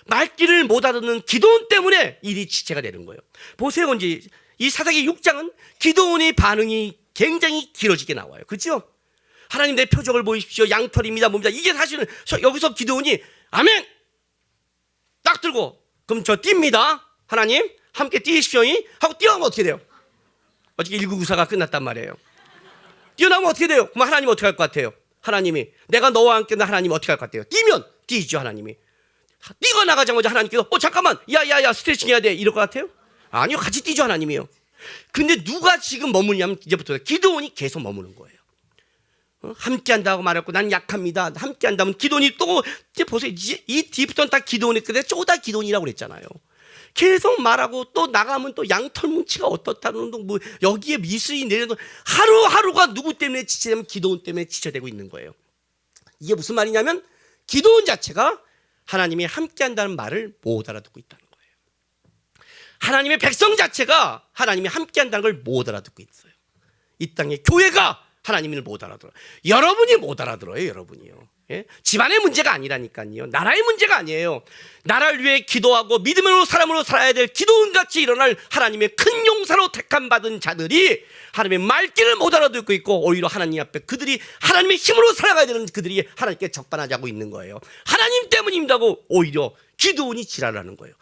[SPEAKER 1] 말귀를 못 알아듣는 기도원 때문에 일이 지체가 되는 거예요. 보세요. 이제 이 사사기 6장은 기도원의 반응이 굉장히 길어지게 나와요. 그렇죠? 하나님 내 표적을 보이십시오. 양털입니다. 뭡니다. 이게 사실은 여기서 기도원이 아멘 딱 들고 그럼 저 뜁니다. 하나님 함께 뛰십시오 하고 뛰어가면 어떻게 돼요? 어저께 1994가 끝났단 말이에요. 뛰어나면 어떻게 돼요? 그럼 하나님 어떻게 할 것 같아요? 하나님이 내가 너와 함께 나 하나님 어떻게 할 것 같아요? 뛰면 뛰죠. 하나님이 뛰고 나가자마자 하나님께서 잠깐만 야야야 스트레칭 해야 돼 이럴 것 같아요? 아니요. 같이 뛰죠. 하나님이요. 근데 누가 지금 머무냐면 이제부터 기도원이 계속 머무는 거예요. 함께 한다고 말했고 난 약합니다. 함께 한다면 기도원이 또 이제 보세요. 이 뒤부터는 다 기도원이 근데 쪼다 기도원이라고 그랬잖아요. 계속 말하고 또 나가면 또 양털 뭉치가 어떻다는 뭐 여기에 미술이 내려도 하루하루가 누구 때문에 지체되면 기도원 때문에 지체되고 있는 거예요. 이게 무슨 말이냐면 기도원 자체가 하나님이 함께한다는 말을 못 알아듣고 있다는 거예요. 하나님의 백성 자체가 하나님이 함께한다는 걸 못 알아듣고 있어요. 이 땅에 교회가 하나님을 못 알아들어요. 여러분이 못 알아들어요. 여러분이요. 예? 집안의 문제가 아니라니까요. 나라의 문제가 아니에요. 나라를 위해 기도하고 믿음으로 사람으로 살아야 될 기도원같이 일어날 하나님의 큰 용사로 택함받은 자들이 하나님의 말귀를 못 알아듣고 있고, 오히려 하나님 앞에 그들이 하나님의 힘으로 살아가야 되는 그들이 하나님께 적반하자고 있는 거예요. 하나님 때문입니다고 오히려 기도원이 지랄하는 거예요.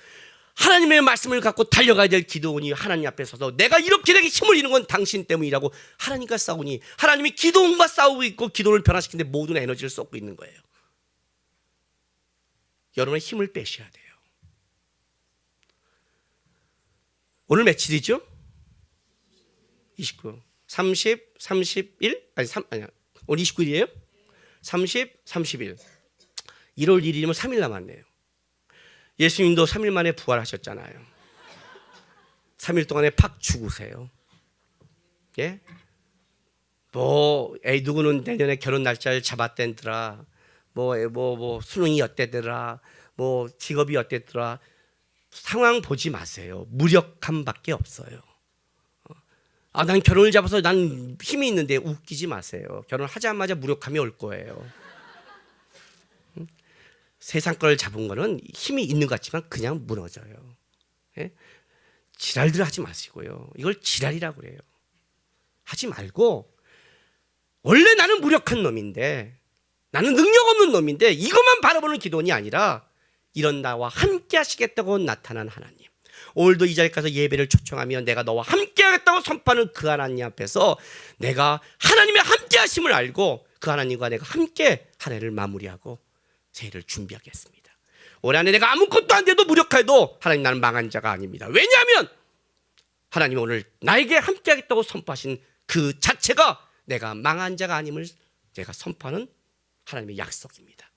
[SPEAKER 1] 하나님의 말씀을 갖고 달려가야 될 기도원이 하나님 앞에 서서 내가 이렇게 되게 힘을 잃은 건 당신 때문이라고 하나님과 싸우니, 하나님이 기도원과 싸우고 있고 기도를 변화시키는데 모든 에너지를 쏟고 있는 거예요. 여러분의 힘을 빼셔야 돼요. 오늘 며칠이죠? 29, 30, 31? 아니야. 오늘 29일이에요? 30, 31. 1월 1일이면 3일 남았네요. 예수님도 3일 만에 부활하셨잖아요. 3일 동안에 팍 죽으세요. 예? 누구는 내년에 결혼 날짜를 잡았댄더라. 수능이 어땠더라. 직업이 어땠더라. 상황 보지 마세요. 무력함밖에 없어요. 난 결혼을 잡아서 난 힘이 있는데, 웃기지 마세요. 결혼하자마자 무력함이 올 거예요. 세상 걸 잡은 거는 힘이 있는 것 같지만 그냥 무너져요. 예? 지랄들 하지 마시고요. 이걸 지랄이라고 그래요. 하지 말고, 원래 나는 무력한 놈인데, 나는 능력 없는 놈인데, 이것만 바라보는 기도원이 아니라 이런 나와 함께 하시겠다고 나타난 하나님, 오늘도 이 자리에 가서 예배를 초청하며 내가 너와 함께 하겠다고 선포하는 그 하나님 앞에서 내가 하나님의 함께 하심을 알고 그 하나님과 내가 함께 한 해를 마무리하고 새해를 준비하겠습니다. 올해 안에 내가 아무것도 안 돼도 무력해도 하나님, 나는 망한 자가 아닙니다. 왜냐하면 하나님이 오늘 나에게 함께 하겠다고 선포하신 그 자체가 내가 망한 자가 아님을 제가 선포하는 하나님의 약속입니다.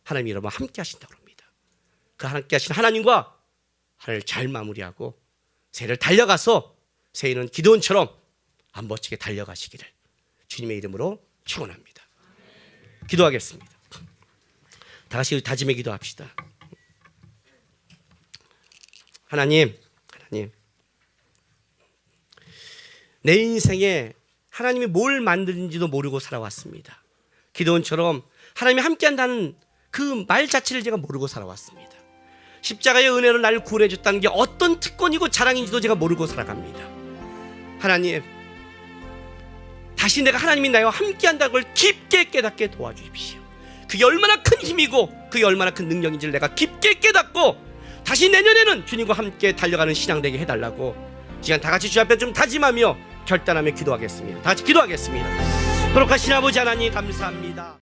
[SPEAKER 1] 하나님이 여러분 함께 하신다고 합니다. 그 함께 하신 하나님과 한 해를 잘 마무리하고 새해를 달려가서 새해는 기도원처럼 안 멋지게 달려가시기를 주님의 이름으로 축원합니다. 기도하겠습니다. 다 같이 다짐의 기도합시다. 하나님, 내 인생에 하나님이 뭘 만드는지도 모르고 살아왔습니다. 기도원처럼 하나님이 함께한다는 그 말 자체를 제가 모르고 살아왔습니다. 십자가의 은혜로 나를 구원해 줬다는 게 어떤 특권이고 자랑인지도 제가 모르고 살아갑니다. 하나님, 다시 내가 하나님이 나와 함께한다는 걸 깊게 깨닫게 도와주십시오. 그게 얼마나 큰 힘이고 그게 얼마나 큰 능력인지를 내가 깊게 깨닫고 다시 내년에는 주님과 함께 달려가는 신앙 되게 해달라고 시간 다 같이 주 앞에 좀 다짐하며 결단하며 기도하겠습니다. 다 같이 기도하겠습니다. 거룩하신 아버지 하나님, 감사합니다.